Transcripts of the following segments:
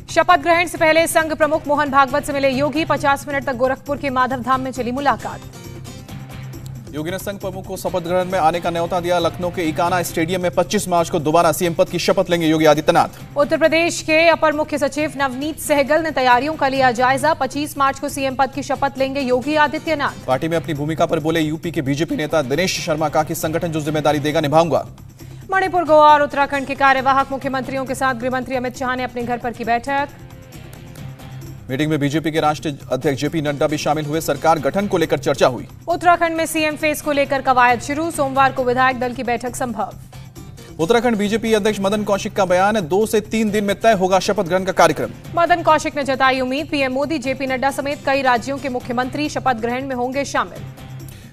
शपथ ग्रहण से पहले संघ प्रमुख मोहन भागवत से मिले योगी। 50 मिनट तक गोरखपुर के माधव धाम में चली मुलाकात। योगी ने संघ प्रमुख को शपथ ग्रहण में आने का न्योता दिया। लखनऊ के इकाना स्टेडियम में 25 मार्च को दोबारा सीएम पद की शपथ लेंगे योगी आदित्यनाथ। उत्तर प्रदेश के अपर मुख्य सचिव नवनीत सहगल ने तैयारियों का लिया जायजा। 25 मार्च को सीएम पद की शपथ लेंगे योगी आदित्यनाथ। पार्टी में अपनी भूमिका पर बोले यूपी के बीजेपी नेता दिनेश शर्मा का कि संगठन जो जिम्मेदारी देगा निभाऊंगा। मणिपुर, गोवा और उत्तराखंड के कार्यवाहक मुख्यमंत्रियों के साथ गृहमंत्री अमित शाह ने अपने घर पर की बैठक। मीटिंग में बीजेपी के राष्ट्रीय अध्यक्ष जेपी नड्डा भी शामिल हुए। सरकार गठन को लेकर चर्चा हुई। उत्तराखंड में सीएम फेस को लेकर कवायद शुरू। सोमवार को विधायक दल की बैठक संभव। उत्तराखंड बीजेपी अध्यक्ष मदन कौशिक का बयान, 2 से 3 दिन में तय होगा शपथ ग्रहण का कार्यक्रम। मदन कौशिक ने जताई उम्मीद, पीएम मोदी, जेपी नड्डा समेत कई राज्यों के मुख्यमंत्री शपथ ग्रहण में होंगे शामिल।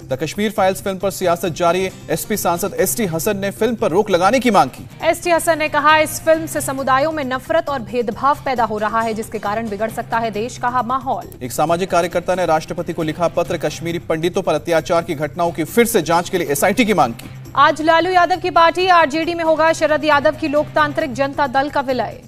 द कश्मीर फाइल्स फिल्म पर सियासत जारी। एसपी सांसद एसटी हसन ने फिल्म पर रोक लगाने की मांग की। एसटी हसन ने कहा, इस फिल्म से समुदायों में नफरत और भेदभाव पैदा हो रहा है, जिसके कारण बिगड़ सकता है देश का माहौल। एक सामाजिक कार्यकर्ता ने राष्ट्रपति को लिखा पत्र, कश्मीरी पंडितों पर अत्याचार की घटनाओं की फिर से जांच के लिए एसआईटी की मांग की। आज लालू यादव की पार्टी आरजेडी में होगा शरद यादव की लोकतांत्रिक जनता दल का विलय।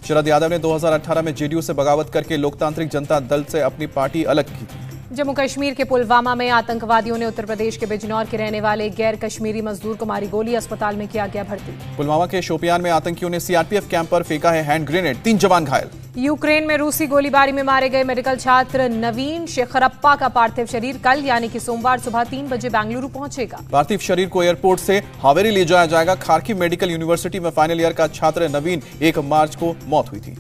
शरद यादव ने 2018 में जेडीयू से बगावत करके लोकतांत्रिक जनता दल से अपनी पार्टी अलग की थी। जम्मू कश्मीर के पुलवामा में आतंकवादियों ने उत्तर प्रदेश के बिजनौर के रहने वाले गैर कश्मीरी मजदूर को मारी गोली। अस्पताल में किया गया भर्ती। पुलवामा के शोपियान में आतंकियों ने सीआरपीएफ कैंप पर फेंका है हैंड ग्रेनेड, 3 जवान घायल। यूक्रेन में रूसी गोलीबारी में मारे गए मेडिकल छात्र नवीन शेखरप्पा का पार्थिव शरीर कल यानी कि सोमवार सुबह 3 बजे बेंगलुरु पहुंचेगा। पार्थिव शरीर को एयरपोर्ट से हावेरी ले जाया जाएगा। खारकी मेडिकल यूनिवर्सिटी में फाइनल ईयर का छात्र नवीन 1 मार्च को मौत हुई थी।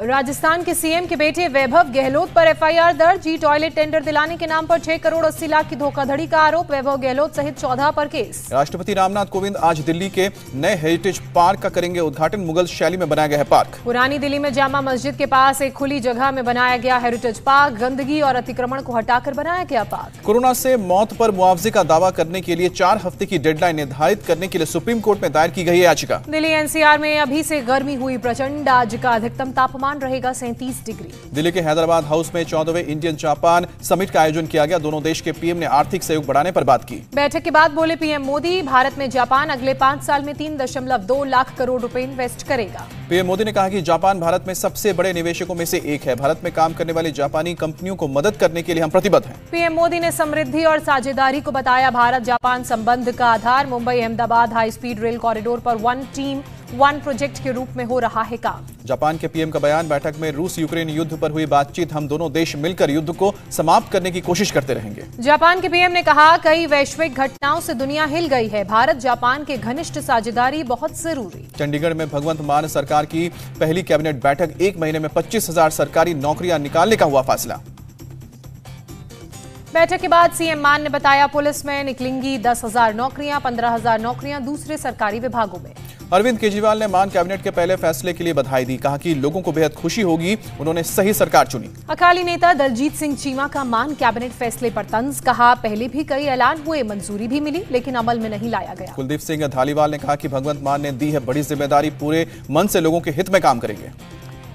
राजस्थान के सीएम के बेटे वैभव गहलोत पर एफआईआर दर्ज। टॉयलेट टेंडर दिलाने के नाम पर 6 करोड़ 80 लाख की धोखाधड़ी का आरोप। वैभव गहलोत सहित 14 पर केस। राष्ट्रपति रामनाथ कोविंद आज दिल्ली के नए हेरिटेज पार्क का करेंगे उद्घाटन। मुगल शैली में बनाया गया है पार्क। पुरानी दिल्ली में जामा मस्जिद के पास एक खुली जगह में बनाया गया हेरिटेज पार्क। गंदगी और अतिक्रमण को हटाकर बनाया गया पार्क। कोरोना से मौत पर मुआवजे का दावा करने के लिए 4 हफ्ते की डेडलाइन निर्धारित करने के लिए सुप्रीम कोर्ट में दायर की गई है याचिका। दिल्ली एनसीआर में अभी से गर्मी हुई प्रचंड। आज का अधिकतम तापमान रहेगा 37 डिग्री। दिल्ली के हैदराबाद हाउस में 14वें इंडियन जापान समिट का आयोजन किया गया। दोनों देश के पीएम ने आर्थिक सहयोग बढ़ाने पर बात की। बैठक के बाद बोले पीएम मोदी, भारत में जापान अगले 5 साल में 3.2 लाख करोड़ रुपए इन्वेस्ट करेगा। पीएम मोदी ने कहा कि जापान भारत में सबसे बड़े निवेशकों में से एक है। भारत में काम करने वाली जापानी कंपनियों को मदद करने के लिए हम प्रतिबद्ध हैं। पीएम मोदी ने समृद्धि और साझेदारी को बताया भारत जापान संबंध का आधार। Mumbai Ahmedabad high speed rail corridor पर 1 टीम 1 प्रोजेक्ट के रूप में हो रहा है काम। जापान के पीएम का बयान, बैठक में रूस यूक्रेन युद्ध पर हुई बातचीत। हम दोनों देश मिलकर युद्ध को समाप्त करने की कोशिश करते रहेंगे। जापान के पीएम ने कहा, कई वैश्विक घटनाओं से दुनिया हिल गई है। भारत जापान के घनिष्ठ साझेदारी बहुत जरूरी। चंडीगढ़ में भगवंत मान सरकार की पहली कैबिनेट बैठक। 1 महीने में 25,000 सरकारी नौकरियां निकालने का हुआ फैसला। बैठक के बाद सीएम मान ने बताया, पुलिस में निकलेंगी 10,000 नौकरियां, 15,000 नौकरियां दूसरे सरकारी विभागों में। अरविंद केजरीवाल ने मान कैबिनेट के पहले फैसले के लिए बधाई दी। कहा कि लोगों को बेहद खुशी होगी, उन्होंने सही सरकार चुनी। अकाली नेता दलजीत सिंह चीमा का मान कैबिनेट फैसले पर तंज। कहा, पहले भी कई ऐलान हुए, मंजूरी भी मिली, लेकिन अमल में नहीं लाया गया। कुलदीप सिंह धालीवाल ने कहा कि भगवंत मान ने दी है बड़ी जिम्मेदारी, पूरे मन से लोगों के हित में काम करेंगे।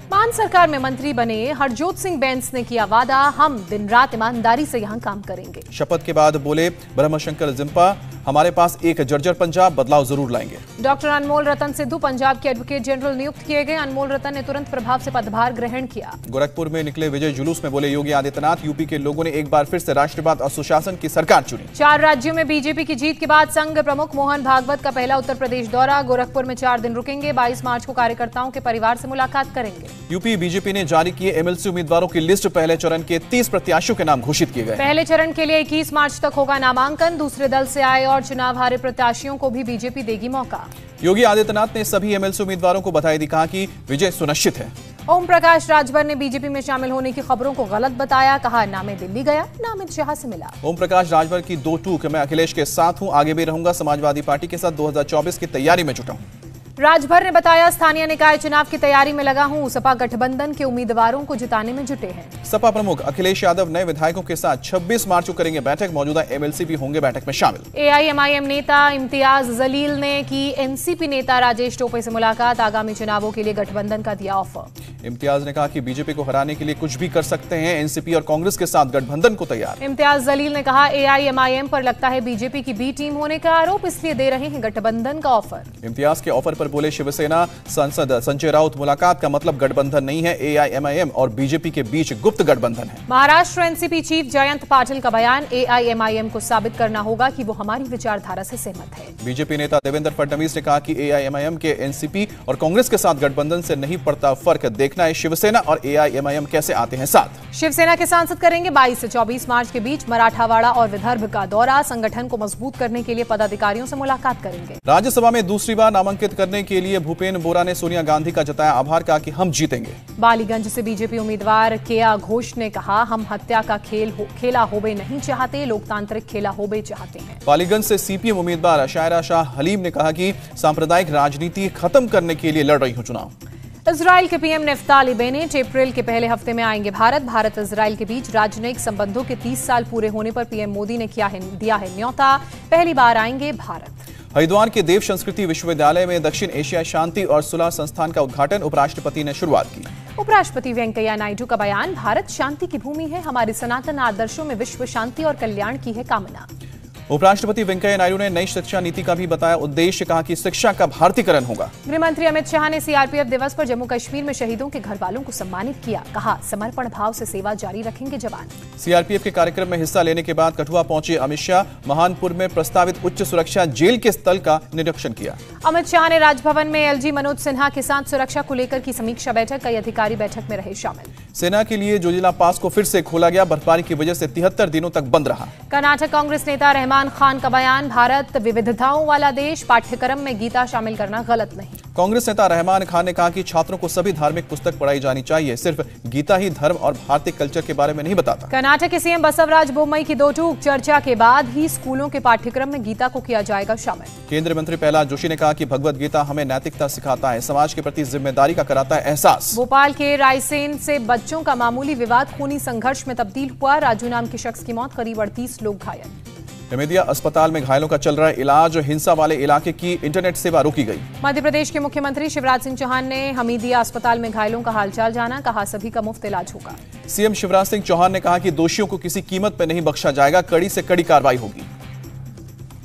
मान सरकार में मंत्री बने हरजोत सिंह बैंस ने किया वादा, हम दिन रात ईमानदारी से यहां काम करेंगे। शपथ के बाद बोले ब्रह्मशंकर जिम्पा, हमारे पास एक जर्जर पंजाब, बदलाव जरूर लाएंगे। डॉक्टर अनमोल रतन सिद्धू पंजाब के एडवोकेट जनरल नियुक्त किए गए। अनमोल रतन ने तुरंत प्रभाव से पदभार ग्रहण किया। गोरखपुर में निकले विजय जुलूस में बोले योगी आदित्यनाथ, यूपी के लोगों ने एक बार फिर से राष्ट्रवाद और सुशासन की सरकार चुनी। 4 राज्यों में बीजेपी की जीत के बाद संघ प्रमुख मोहन भागवत का पहला उत्तर प्रदेश दौरा। गोरखपुर में 4 दिन रुकेंगे। 22 मार्च को कार्यकर्ताओं के परिवार से मुलाकात करेंगे। यूपी बीजेपी ने जारी किए एमएलसी उम्मीदवारों की लिस्ट। पहले चरण के 30 प्रत्याशियों के नाम घोषित किए गए। पहले चरण के लिए 21 मार्च तक होगा नामांकन। दूसरे दल से आए और चुनाव हारे प्रत्याशियों को भी बीजेपी देगी मौका। योगी आदित्यनाथ ने सभी एमएलसी उम्मीदवारों को बधाई दी। कहा कि विजय सुनिश्चित है। ओम प्रकाश राजभर ने बीजेपी में शामिल होने की खबरों को गलत बताया। कहा, ना मैं दिल्ली गया, ना अमित शाह से मिला। ओम प्रकाश राजभर की 2 टूक, मैं अखिलेश के साथ हूं, आगे भी रहूंगा, समाजवादी पार्टी के साथ 2024 की तैयारी में जुटा हूं। राजभर ने बताया, स्थानीय निकाय चुनाव की तैयारी में लगा हूं। सपा गठबंधन के उम्मीदवारों को जिताने में जुटे हैं। सपा प्रमुख अखिलेश यादव नए विधायकों के साथ 26 मार्च को करेंगे बैठक। मौजूदा एमएलसी भी होंगे बैठक में शामिल। एआईएमआईएम नेता इम्तियाज जलील ने की एनसीपी नेता राजेश टोपे से मुलाकात। आगामी चुनावों के लिए गठबंधन का दिया ऑफर। इम्तियाज ने कहा कि बीजेपी को हराने के लिए कुछ भी कर सकते हैं। एनसीपी और कांग्रेस के साथ गठबंधन को तैयार। इम्तियाज जलील ने कहा, एआईएमआईएम पर लगता है बीजेपी की बी टीम होने का आरोप, इसलिए दे रहे हैं गठबंधन का ऑफर। इम्तियाज के ऑफर पर पर बोले शिवसेना सांसद संजय राउत, मुलाकात का मतलब गठबंधन नहीं है, एआईएमआईएम और बीजेपी के बीच गुप्त गठबंधन है। महाराष्ट्र एनसीपी चीफ जयंत पाटिल का बयान, एआईएमआईएम को साबित करना होगा कि वो हमारी विचारधारा से सहमत है। बीजेपी नेता देवेंद्र फडणवीस ने कहा कि एआईएमआईएम के एनसीपी और कांग्रेस के साथ गठबंधन से नहीं पड़ता फर्क, देखना है शिवसेना और एआईएमआईएम कैसे आते हैं साथ। शिवसेना के सांसद करेंगे 22 से 24 मार्च के बीच मराठावाड़ा और विदर्भ का दौरा, संगठन को मजबूत करने के लिए पदाधिकारियों से मुलाकात करेंगे। राज्यसभा में दूसरी बार नामांकित करने के लिए भूपेन बोरा ने सोनिया गांधी का जताया आभार, कहा कि हम जीतेंगे। बालीगंज से बीजेपी उम्मीदवार केया घोष ने कहा, हम हत्या का खेला होबे नहीं चाहते, लोकतांत्रिक खेला होबे चाहते हैं। बालीगंज से सीपीएम उम्मीदवार शायरा शाह हलीम ने कहा कि सांप्रदायिक राजनीति खत्म करने के लिए लड़ रही हूं चुनाव। इजराइल के पीएम नेफ्ताली बेनेट अप्रैल के पहले हफ्ते में आएंगे भारत इजराइल के बीच राजनयिक संबंधों के 30 साल पूरे होने पर पीएम मोदी ने दिया है न्योता, पहली बार आएंगे भारत। हरिद्वार के देव संस्कृति विश्वविद्यालय में दक्षिण एशिया शांति और सुलह संस्थान का उद्घाटन उपराष्ट्रपति ने शुरुआत की। उपराष्ट्रपति वेंकैया नायडू का बयान, भारत शांति की भूमि है, हमारे सनातन आदर्शों में विश्व शांति और कल्याण की है कामना। उपराष्ट्रपति वेंकैया नायडू ने नई शिक्षा नीति का भी बताया उद्देश्य, कहा कि शिक्षा का भारतीकरण होगा। गृहमंत्री अमित शाह ने सीआरपीएफ दिवस पर जम्मू कश्मीर में शहीदों के घर वालों को सम्मानित किया, कहा समर्पण भाव से सेवा जारी रखेंगे जवान। सीआरपीएफ के कार्यक्रम में हिस्सा लेने के बाद कठुआ पहुंचे अमित शाह, महानपुर में प्रस्तावित उच्च सुरक्षा जेल के स्थल का निरीक्षण किया। अमित शाह ने राजभवन में एलजी मनोज सिन्हा के साथ सुरक्षा को लेकर की समीक्षा बैठक, कई अधिकारी बैठक में रहे शामिल। सेना के लिए जोजिला पास को फिर से खोला गया, बर्फबारी की वजह से 73 दिनों तक बंद रहा। कर्नाटक कांग्रेस नेता रहमान खान का बयान, भारत विविधताओं वाला देश, पाठ्यक्रम में गीता शामिल करना गलत नहीं। कांग्रेस नेता रहमान खान ने कहा कि छात्रों को सभी धार्मिक पुस्तक पढ़ाई जानी चाहिए, सिर्फ गीता ही धर्म और भारतीय कल्चर के बारे में नहीं बताता। कर्नाटक के सीएम बसवराज बोम्मई की दो टूक, चर्चा के बाद ही स्कूलों के पाठ्यक्रम में गीता को किया जाएगा शामिल। केंद्रीय मंत्री प्रहलाद जोशी ने कहा कि भगवद गीता हमें नैतिकता सिखाता है, समाज के प्रति जिम्मेदारी का कराता है एहसास। भोपाल के रायसेन से बच्चों का मामूली विवाद खूनी संघर्ष में तब्दील हुआ, राजू नाम के शख्स की मौत, करीब 38 लोग घायल। हमीदिया अस्पताल में घायलों का चल रहा है इलाज, हिंसा वाले इलाके की इंटरनेट सेवा रोकी गई। मध्य प्रदेश के मुख्यमंत्री शिवराज सिंह चौहान ने हमीदिया अस्पताल में घायलों का हालचाल जाना, कहा सभी का मुफ्त इलाज होगा। सीएम शिवराज सिंह चौहान ने कहा कि दोषियों को किसी कीमत पर नहीं बख्शा जाएगा, कड़ी से कड़ी कार्रवाई होगी।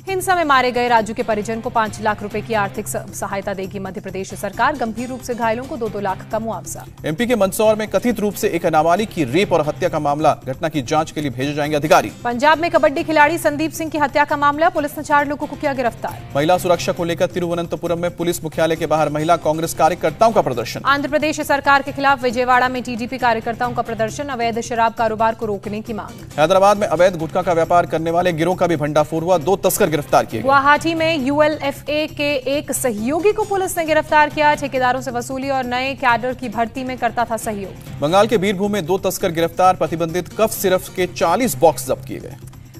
हिंसा में मारे गए राजू के परिजन को 5 लाख रुपए की आर्थिक सहायता देगी मध्य प्रदेश सरकार, गंभीर रूप से घायलों को 2-2 लाख का मुआवजा। एमपी के मंदसौर में कथित रूप से एक नाबालिग की रेप और हत्या का मामला, घटना की जांच के लिए भेजे जाएंगे अधिकारी। पंजाब में कबड्डी खिलाड़ी संदीप सिंह की हत्या का मामला, पुलिस ने 4 लोगों को किया गिरफ्तार। महिला सुरक्षा को लेकर तिरुवनंतपुरम में पुलिस मुख्यालय के बाहर महिला कांग्रेस कार्यकर्ताओं का प्रदर्शन। आंध्र प्रदेश सरकार के खिलाफ विजयवाड़ा में टीडीपी कार्यकर्ताओं का प्रदर्शन, अवैध शराब कारोबार को रोकने की मांग। हैदराबाद में अवैध गुटखा का व्यापार करने वाले गिरोह का भी भंडाफोड़ हुआ, 2 तस्कर गिरफ्तार किए गए। गुवाहाटी में यूएलएफए के एक सहयोगी को पुलिस ने गिरफ्तार किया, ठेकेदारों से वसूली और नए कैडर की भर्ती में करता था सहयोग। बंगाल के बीरभूम में 2 तस्कर गिरफ्तार, प्रतिबंधित कफ सिरप के 40 बॉक्स जब्त किए गए।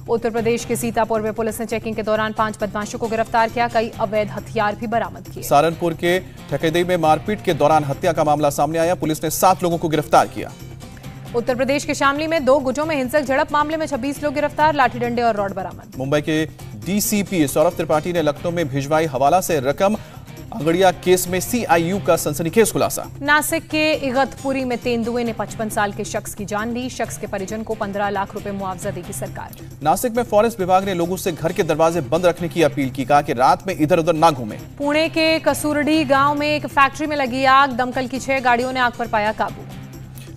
उत्तर प्रदेश के सीतापुर में पुलिस ने चेकिंग के दौरान 5 बदमाशों को गिरफ्तार किया, कई अवैध हथियार भी बरामद किए। सहारनपुर के ठकेदी में मारपीट के दौरान हत्या का मामला सामने आया, पुलिस ने 7 लोगों को गिरफ्तार किया। उत्तर प्रदेश के शामली में 2 गुटों में हिंसक झड़प मामले में 26 लोग गिरफ्तार, लाठी डंडे और रॉड बरामद। मुंबई के डीसीपी सौरभ त्रिपाठी ने लखनऊ में भिजवाई हवाला से रकम, अगड़िया केस में सीआईयू का सनसनीखेज खुलासा। नासिक के इगतपुरी में तेंदुए ने 55 साल के शख्स की जान ली, शख्स के परिजन को 15 लाख रुपए मुआवजा देगी सरकार। नासिक में फॉरेस्ट विभाग ने लोगों से घर के दरवाजे बंद रखने की अपील की, कहा कि रात में इधर उधर ना घूमें। पुणे के कसूरडी गांव में एक फैक्ट्री में लगी आग, दमकल की 6 गाड़ियों ने आग पर पाया काबू।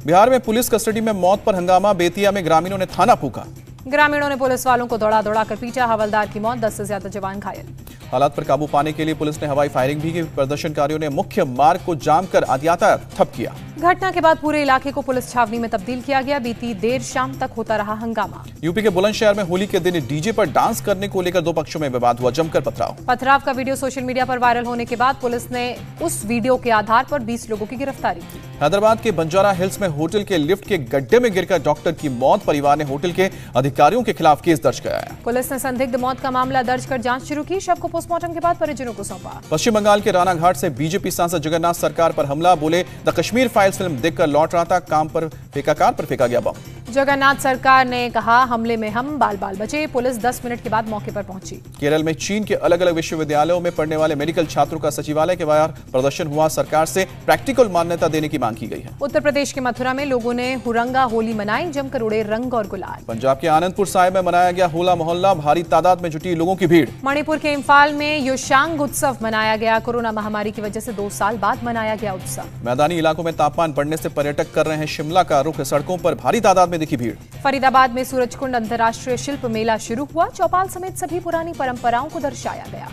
बिहार में पुलिस कस्टडी में मौत पर हंगामा, बेतिया में ग्रामीणों ने थाना फूंका। ग्रामीणों ने पुलिस वालों को दौड़ा दौड़ा कर पीटा, हवलदार की मौत, 10 से ज्यादा जवान घायल। हालात पर काबू पाने के लिए पुलिस ने हवाई फायरिंग भी की, प्रदर्शनकारियों ने मुख्य मार्ग को जाम कर यातायात ठप किया। घटना के बाद पूरे इलाके को पुलिस छावनी में तब्दील किया गया, बीती देर शाम तक होता रहा हंगामा। यूपी के बुलंदशहर में होली के दिन डीजे पर डांस करने को लेकर 2 पक्षों में विवाद हुआ, जमकर पथराव का वीडियो सोशल मीडिया पर वायरल होने के बाद पुलिस ने उस वीडियो के आधार पर 20 लोगों की गिरफ्तारी की। हैदराबाद के बंजारा हिल्स में होटल के लिफ्ट के गड्ढे में गिरकर डॉक्टर की मौत, परिवार ने होटल के अधिकारियों के खिलाफ केस दर्ज कराया। पुलिस ने संदिग्ध मौत का मामला दर्ज कर जांच शुरू की, शव को पोस्टमार्टम के बाद परिजनों को सौंपा। पश्चिम बंगाल के रानाघाट से बीजेपी सांसद जगन्नाथ सरकार पर हमला, बोले द कश्मीर फाइल्स फिल्म देखकर लौट रहा था, काम पर फेंका कार पर फेंका गया बम। जगन्नाथ सरकार ने कहा हमले में हम बाल बाल बचे। पुलिस 10 मिनट के बाद मौके पर पहुंची। केरल में चीन के अलग अलग विश्वविद्यालयों में पढ़ने वाले मेडिकल छात्रों का सचिवालय के बाहर प्रदर्शन हुआ। सरकार से प्रैक्टिकल मान्यता देने की मांग की गई है। उत्तर प्रदेश के मथुरा में लोगों ने हुरंगा होली मनाई, जमकर उड़े रंग और गुलाल। पंजाब के आनंदपुर साहिब में मनाया गया होला मोहल्ला, भारी तादाद में जुटी लोगों की भीड़। मणिपुर के इम्फाल में योशांग उत्सव मनाया गया। कोरोना महामारी की वजह से 2 साल बाद मनाया गया उत्सव। मैदानी इलाकों में तापमान बढ़ने से पर्यटक कर रहे हैं शिमला का रुख। सड़कों पर भारी तादाद में दिखी भीड़। फरीदाबाद में सूरजकुंड अंतर्राष्ट्रीय शिल्प मेला शुरू हुआ। चौपाल समेत सभी पुरानी परंपराओं को दर्शाया गया।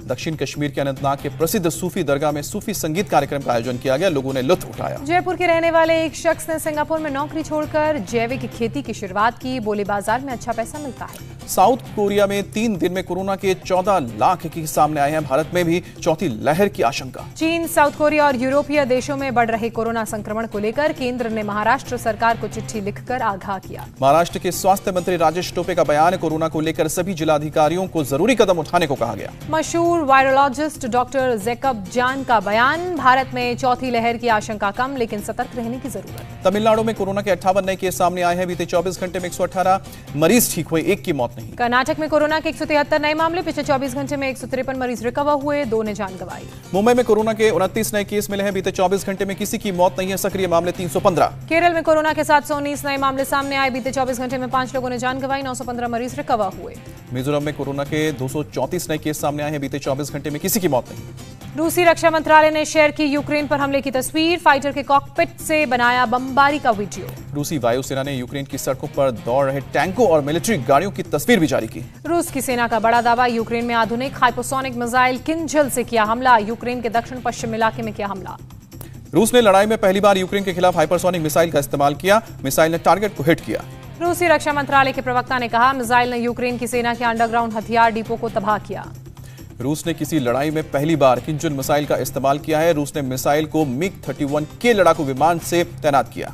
दक्षिण कश्मीर के अनंतनाग के प्रसिद्ध सूफी दरगाह में सूफी संगीत कार्यक्रम का आयोजन किया गया। लोगों ने लुत्फ उठाया। जयपुर के रहने वाले एक शख्स ने सिंगापुर में नौकरी छोड़कर जैविक खेती की शुरुआत की। बोले बाजार में अच्छा पैसा मिलता है। साउथ कोरिया में 3 दिन में कोरोना के 14 लाख के सामने आए हैं। भारत में भी चौथी लहर की आशंका। चीन, साउथ कोरिया और यूरोपीय देशों में बढ़ रहे कोरोना संक्रमण को लेकर केंद्र ने महाराष्ट्र सरकार को चिट्ठी लिखकर आगाह किया। महाराष्ट्र के स्वास्थ्य मंत्री राजेश टोपे का बयान। कोरोना को लेकर सभी जिलाधिकारियों को जरूरी कदम उठाने को कहा गया। मशहूर वायरोलॉजिस्ट डॉक्टर जैकब जान का बयान। भारत में चौथी लहर की आशंका कम, लेकिन सतर्क रहने की जरूरत। तमिलनाडु में कोरोना के 58 नए केस सामने आए हैं। बीते 24 घंटे में 118 मरीज ठीक हुए, 1 की मौत नहीं। कर्नाटक में कोरोना के 173 नए मामले। पिछले 24 घंटे में 153 मरीज रिकवर हुए, 2 ने जान गंवाई। मुंबई में कोरोना के 29 नए केस मिले हैं। बीते 24 घंटे में किसी की मौत नहीं है। सक्रिय मामले 315। केरल में कोरोना के 719 नए मामले सामने आए। बीते 24 घंटे में 5 लोगों ने जान गंवाई, 915 मरीज रिकवर हुए। मिजोरम में कोरोना के 234 नए केस सामने आए हैं। बीते 24 घंटे में किसी की मौत नहीं। रूसी रक्षा मंत्रालय ने शेयर की यूक्रेन पर हमले की तस्वीर। फाइटर के कॉकपिट से बनाया बमबारी का वीडियो। रूसी वायुसेना ने यूक्रेन की सड़कों पर दौड़ रहे टैंकों और मिलिट्री गाड़ियों की तस्वीर भी जारी की। रूस की सेना का बड़ा दावा। यूक्रेन में आधुनिक हाइपरसोनिक मिसाइल किंजल से किया हमला। यूक्रेन के दक्षिण पश्चिम इलाके में किया हमला। रूस ने लड़ाई में पहली बार यूक्रेन के खिलाफ हाइपरसोनिक मिसाइल का इस्तेमाल किया। मिसाइल ने टारगेट को हिट किया। रूसी रक्षा मंत्रालय के प्रवक्ता ने कहा मिसाइल ने यूक्रेन की सेना के अंडरग्राउंड हथियार डिपो को तबाह किया। रूस ने किसी लड़ाई में पहली बार किंजल मिसाइल का इस्तेमाल किया है। रूस ने मिसाइल को मिग-31 के लड़ाकू विमान से तैनात किया।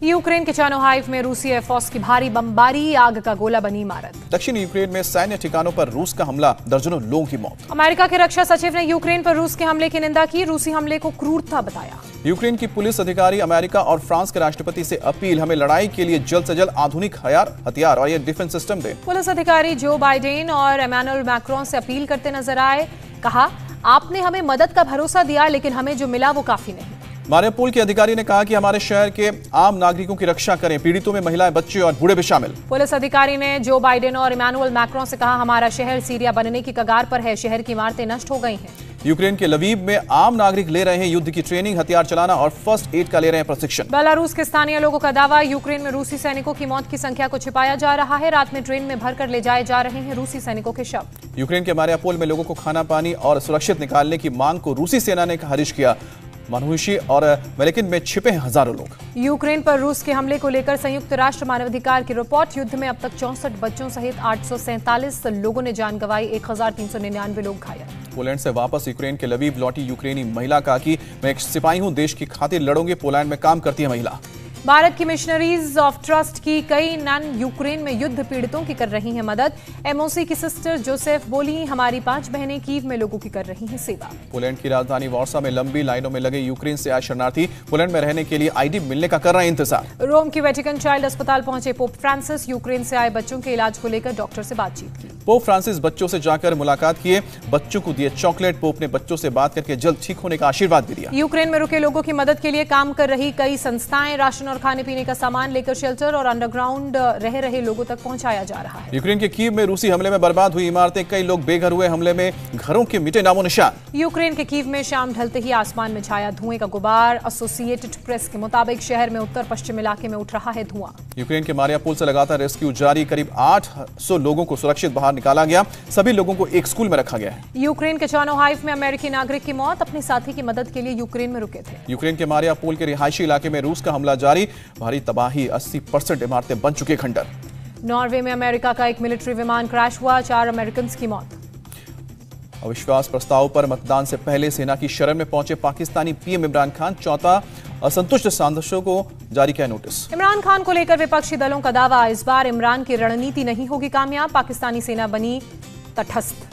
यूक्रेन के चार्कोव में रूसी एयरफोर्स की भारी बमबारी। आग का गोला बनी इमारत। दक्षिण यूक्रेन में सैन्य ठिकानों पर रूस का हमला, दर्जनों लोगों की मौत। अमेरिका के रक्षा सचिव ने यूक्रेन पर रूस के हमले की निंदा की। रूसी हमले को क्रूरता बताया। यूक्रेन की पुलिस अधिकारी अमेरिका और फ्रांस के राष्ट्रपति से अपील, हमें लड़ाई के लिए जल्द से जल्द आधुनिक हथियार और ये डिफेंस सिस्टम दें। पुलिस अधिकारी जो बाइडेन और इमैनुअल मैक्रोन से अपील करते नजर आए। कहा आपने हमें मदद का भरोसा दिया, लेकिन हमें जो मिला वो काफी नहीं। मारिउपोल के अधिकारी ने कहा कि हमारे शहर के आम नागरिकों की रक्षा करें। पीड़ितों में महिलाएं, बच्चे और बूढ़े भी शामिल। पुलिस अधिकारी ने जो बाइडेन और इमैनुअल मैक्रोन से कहा हमारा शहर सीरिया बनने की कगार पर है। शहर की इमारतें नष्ट हो गई हैं। यूक्रेन के लवीव में आम नागरिक ले रहे हैं युद्ध की ट्रेनिंग, हथियार चलाना और फर्स्ट एड का ले रहे हैं प्रशिक्षण। बेलारूस के स्थानीय लोगों का दावा। यूक्रेन में रूसी सैनिकों की मौत की संख्या को छिपाया जा रहा है। रात में ट्रेन में भरकर ले जाए जा रहे हैं रूसी सैनिकों के शव। यूक्रेन के मारिउपोल में लोगों को खाना पानी और सुरक्षित निकालने की मांग को रूसी सेना ने खारिज किया। मानुषी और मेलेकिन में छिपे हैं हजारों लोग। यूक्रेन पर रूस के हमले को लेकर संयुक्त राष्ट्र मानवाधिकार की रिपोर्ट। युद्ध में अब तक 64 बच्चों सहित 847 लोगों ने जान गंवाई, 1399 लोग घायल। पोलैंड से वापस यूक्रेन के लवीव लौटी यूक्रेनी महिला कहा कि मैं एक सिपाही हूं, देश की खातिर लड़ूंगी। पोलैंड में काम करती है महिला। भारत की मिशनरीज ऑफ ट्रस्ट की कई नन यूक्रेन में युद्ध पीड़ितों की कर रही हैं मदद। एमओसी की सिस्टर जोसेफ बोली हमारी 5 बहनें कीव में लोगों की कर रही हैं सेवा। पोलैंड की राजधानी वार्सा में लंबी लाइनों में लगे यूक्रेन से आए शरणार्थी पोलैंड में रहने के लिए आईडी मिलने का कर रहे हैं इंतजार। रोम की वेटिकन चाइल्ड अस्पताल पहुंचे पोप फ्रांसिस। यूक्रेन से आए बच्चों के इलाज को लेकर डॉक्टर से बातचीत की। पोप फ्रांसिस बच्चों से जाकर मुलाकात किए, बच्चों को दिए चॉकलेट। पोप ने बच्चों से बात करके जल्द ठीक होने का आशीर्वाद भी दिया। यूक्रेन में रुके लोगों की मदद के लिए काम कर रही कई संस्थाएं राशन और खाने पीने का सामान लेकर शेल्टर और अंडरग्राउंड रह रहे लोगों तक पहुंचाया जा रहा है। यूक्रेन के कीव में रूसी हमले में बर्बाद हुई इमारतें, कई लोग बेघर हुए। हमले में घरों के मिटे नामो निशान। यूक्रेन के कीव में शाम ढलते ही आसमान में छाया धुएं का गुबार। एसोसिएटेड प्रेस के मुताबिक शहर में उत्तर पश्चिम इलाके में उठ रहा है धुआं। यूक्रेन के मारिउपोल से लगातार रेस्क्यू जारी। करीब 800 लोगों को सुरक्षित बाहर निकाला गया। सभी लोगों को एक स्कूल में रखा गया है। यूक्रेन के चार्कोव में अमेरिकी नागरिक की मौत, अपने साथी की मदद के लिए यूक्रेन में रुके थे। यूक्रेन के मारिउपोल के रिहायशी इलाके में रूस का हमला जारी। भारी तबाही, 80% इमारतें बन चुके खंडर। नॉर्वे में अमेरिका का एक मिलिट्री विमान क्रैश हुआ, 4 अमेरिकन की मौत। अविश्वास प्रस्ताव पर मतदान से पहले सेना की शरण में पहुंचे पाकिस्तानी पीएम इमरान खान। 4 असंतुष्ट सांसदों को जारी किया नोटिस। इमरान खान को लेकर विपक्षी दलों का दावा, इस बार इमरान की रणनीति नहीं होगी कामयाब। पाकिस्तानी सेना बनी तटस्थ।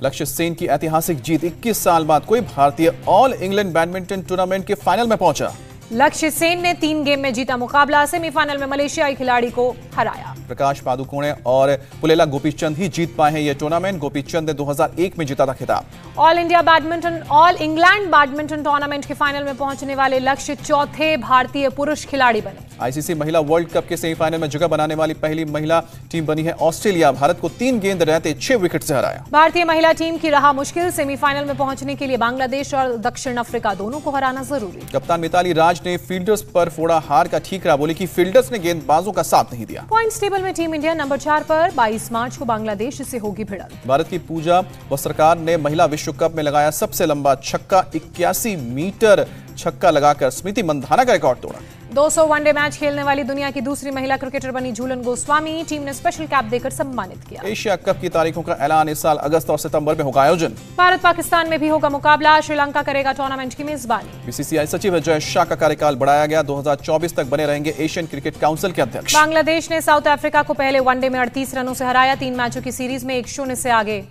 लक्ष्य सेन की ऐतिहासिक जीत। 21 साल बाद कोई भारतीय ऑल इंग्लैंड बैडमिंटन टूर्नामेंट के फाइनल में पहुंचा। लक्ष्य सेन ने 3 गेम में जीता मुकाबला, सेमीफाइनल में मलेशियाई खिलाड़ी को हराया। प्रकाश पादुकोणे और पुलेला गोपीचंद ही जीत पाए हैं ये टूर्नामेंट। गोपीचंद ने 2001 में जीता था खिताब। ऑल इंग्लैंड बैडमिंटन टूर्नामेंट के फाइनल में पहुंचने वाले लक्ष्य चौथे भारतीय पुरुष खिलाड़ी बने। आईसीसी महिला वर्ल्ड कप के सेमीफाइनल में जगह बनाने वाली पहली महिला टीम बनी है ऑस्ट्रेलिया। भारत को 3 गेंद रहते 6 विकेट से हराया। भारतीय महिला टीम की रहा मुश्किल, सेमीफाइनल में पहुंचने के लिए बांग्लादेश और दक्षिण अफ्रीका दोनों को हराना जरूरी। कप्तान मिताली राज ने फील्डर्स पर फोड़ा हार का ठीकरा, बोली कि फील्डर्स ने गेंदबाजों का साथ नहीं दिया। पॉइंट्स टेबल में टीम इंडिया नंबर 4 पर, 22 मार्च को बांग्लादेश से होगी भिड़ंत। भारत की पूजा वस्त्रकार ने महिला विश्व कप में लगाया सबसे लंबा छक्का, 81 मीटर छक्का लगाकर स्मृति मंधाना का रिकॉर्ड तोड़ा। 200 वनडे मैच खेलने वाली दुनिया की दूसरी महिला क्रिकेटर बनी झूलन गोस्वामी, टीम ने स्पेशल कैप देकर सम्मानित किया। एशिया कप की तारीखों का ऐलान, इस साल अगस्त और सितंबर में होगा आयोजन। भारत पाकिस्तान में भी होगा मुकाबला, श्रीलंका करेगा टूर्नामेंट की मेजबानी। बीसीसीआई सचिव अजय शाह का कार्यकाल बढ़ाया गया, 2024 तक बने रहेंगे एशियन क्रिकेट काउंसिल के अध्यक्ष। बांग्लादेश ने साउथ अफ्रीका को पहले वनडे में 38 रनों से हराया, 3 मैचों की सीरीज में 1-0 से आगे।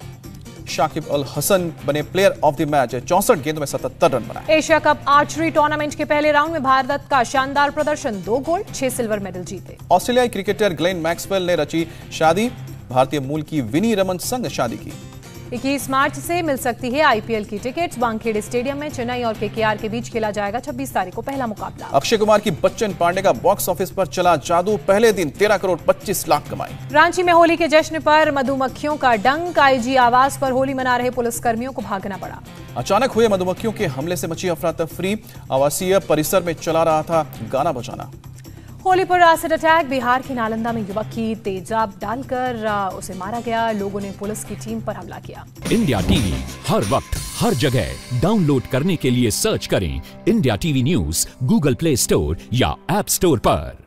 शाकिब अल हसन बने प्लेयर ऑफ द मैच, 64 गेंदों में 77 रन बनाए। एशिया कप आर्चरी टूर्नामेंट के पहले राउंड में भारत का शानदार प्रदर्शन, 2 गोल्ड 6 सिल्वर मेडल जीते। ऑस्ट्रेलियाई क्रिकेटर ग्लेन मैक्सवेल ने रची शादी, भारतीय मूल की विनी रमन संग शादी की। 21 मार्च से मिल सकती है आईपीएल की टिकट, वानखेड़े स्टेडियम में चेन्नई और केकेआर के बीच खेला जाएगा 26 तारीख को पहला मुकाबला। अक्षय कुमार की बच्चन पांडे का बॉक्स ऑफिस पर चला जादू, पहले दिन 13 करोड़ 25 लाख कमाए। रांची में होली के जश्न पर मधुमक्खियों का डंक, आईजी आवास पर होली मना रहे पुलिसकर्मियों को भागना पड़ा। अचानक हुए मधुमक्खियों के हमले से मची अफरा तफरी, आवासीय परिसर में चला रहा था गाना बजाना। होली पर एसिड अटैक, बिहार के नालंदा में युवक की तेजाब डालकर उसे मारा गया, लोगों ने पुलिस की टीम पर हमला किया। इंडिया टीवी हर वक्त हर जगह डाउनलोड करने के लिए सर्च करें India TV news Google play store या ऐप स्टोर पर।